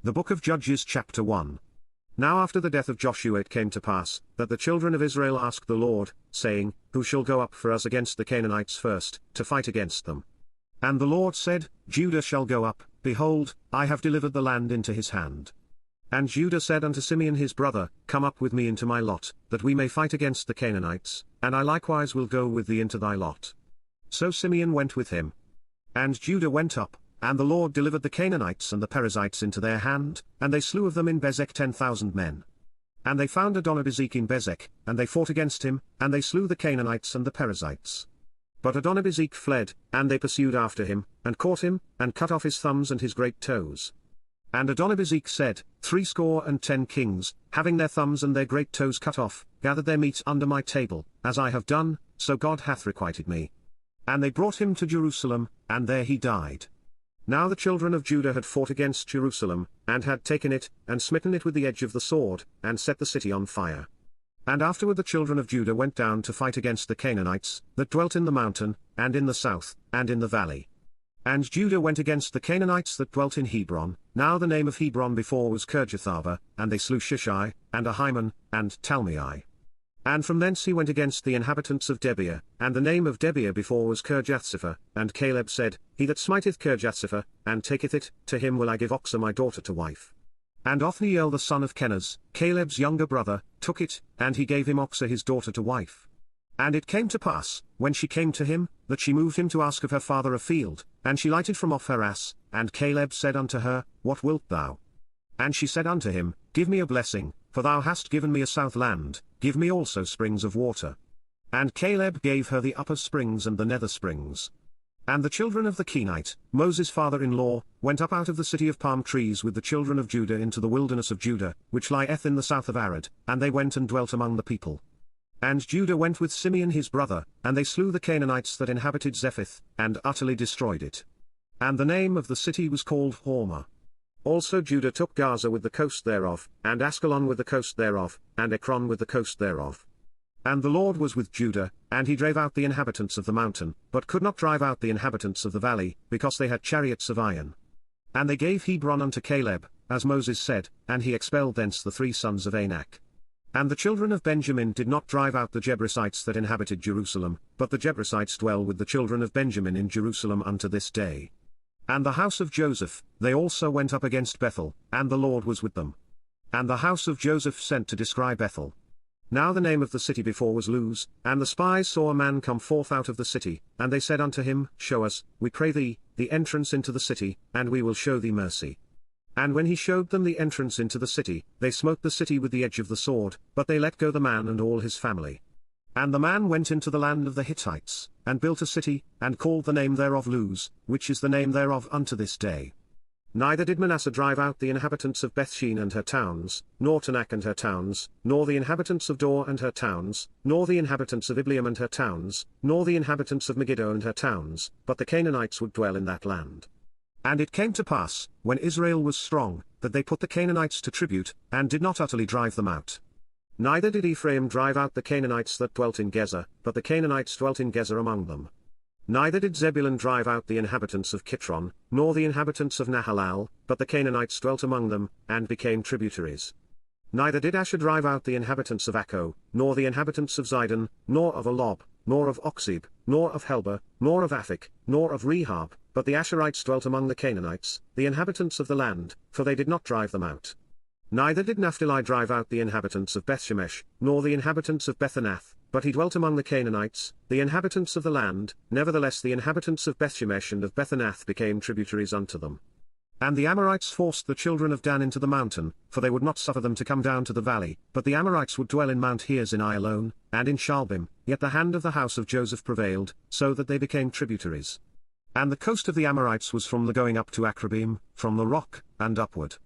The Book of Judges chapter 1. Now after the death of Joshua it came to pass, that the children of Israel asked the Lord, saying, Who shall go up for us against the Canaanites first, to fight against them? And the Lord said, Judah shall go up, behold, I have delivered the land into his hand. And Judah said unto Simeon his brother, Come up with me into my lot, that we may fight against the Canaanites, and I likewise will go with thee into thy lot. So Simeon went with him. And Judah went up, and the Lord delivered the Canaanites and the Perizzites into their hand, and they slew of them in Bezek 10,000 men. And they found Adonibezek in Bezek, and they fought against him, and they slew the Canaanites and the Perizzites. But Adonibezek fled, and they pursued after him, and caught him, and cut off his thumbs and his great toes. And Adonibezek said, 70 kings, having their thumbs and their great toes cut off, gathered their meat under my table, as I have done, so God hath requited me. And they brought him to Jerusalem, and there he died. Now the children of Judah had fought against Jerusalem, and had taken it, and smitten it with the edge of the sword, and set the city on fire. And afterward the children of Judah went down to fight against the Canaanites, that dwelt in the mountain, and in the south, and in the valley. And Judah went against the Canaanites that dwelt in Hebron. Now the name of Hebron before was Kirjathava, and they slew Shishai, and Ahiman, and Talmai. And from thence he went against the inhabitants of Debir, and the name of Debir before was Kirjathsepher, and Caleb said, He that smiteth Kirjathsepher, and taketh it, to him will I give Oxah my daughter to wife. And Othniel the son of Kenaz, Caleb's younger brother, took it, and he gave him Oxah his daughter to wife. And it came to pass, when she came to him, that she moved him to ask of her father a field, and she lighted from off her ass, and Caleb said unto her, What wilt thou? And she said unto him, Give me a blessing, for thou hast given me a south land, give me also springs of water. And Caleb gave her the upper springs and the nether springs. And the children of the Kenite, Moses' father-in-law, went up out of the city of palm trees with the children of Judah into the wilderness of Judah, which lieth in the south of Arad, and they went and dwelt among the people. And Judah went with Simeon his brother, and they slew the Canaanites that inhabited Zephith, and utterly destroyed it. And the name of the city was called Hormah. Also Judah took Gaza with the coast thereof, and Askelon with the coast thereof, and Ekron with the coast thereof. And the Lord was with Judah, and he drave out the inhabitants of the mountain, but could not drive out the inhabitants of the valley, because they had chariots of iron. And they gave Hebron unto Caleb, as Moses said, and he expelled thence the 3 sons of Anak. And the children of Benjamin did not drive out the Jebusites that inhabited Jerusalem, but the Jebusites dwell with the children of Benjamin in Jerusalem unto this day. And the house of Joseph, they also went up against Bethel, and the Lord was with them. And the house of Joseph sent to descry Bethel. Now the name of the city before was Luz, and the spies saw a man come forth out of the city, and they said unto him, Show us, we pray thee, the entrance into the city, and we will show thee mercy. And when he showed them the entrance into the city, they smote the city with the edge of the sword, but they let go the man and all his family. And the man went into the land of the Hittites, and built a city, and called the name thereof Luz, which is the name thereof unto this day. Neither did Manasseh drive out the inhabitants of Bethshean and her towns, nor Tanak and her towns, nor the inhabitants of Dor and her towns, nor the inhabitants of Ibleam and her towns, nor the inhabitants of Megiddo and her towns, but the Canaanites would dwell in that land. And it came to pass, when Israel was strong, that they put the Canaanites to tribute, and did not utterly drive them out. Neither did Ephraim drive out the Canaanites that dwelt in Gezer, but the Canaanites dwelt in Gezer among them. Neither did Zebulun drive out the inhabitants of Kitron, nor the inhabitants of Nahalal, but the Canaanites dwelt among them, and became tributaries. Neither did Asher drive out the inhabitants of Akko, nor the inhabitants of Zidon, nor of Alob, nor of Oxib, nor of Helba, nor of Aphik, nor of Rehob, but the Asherites dwelt among the Canaanites, the inhabitants of the land, for they did not drive them out. Neither did Naphtali drive out the inhabitants of Bethshemesh, nor the inhabitants of Bethanath, but he dwelt among the Canaanites, the inhabitants of the land. Nevertheless the inhabitants of Bethshemesh and of Bethanath became tributaries unto them. And the Amorites forced the children of Dan into the mountain, for they would not suffer them to come down to the valley, but the Amorites would dwell in Mount Herzini alone, and in Shaalbim, yet the hand of the house of Joseph prevailed, so that they became tributaries. And the coast of the Amorites was from the going up to Akrabim, from the rock, and upward.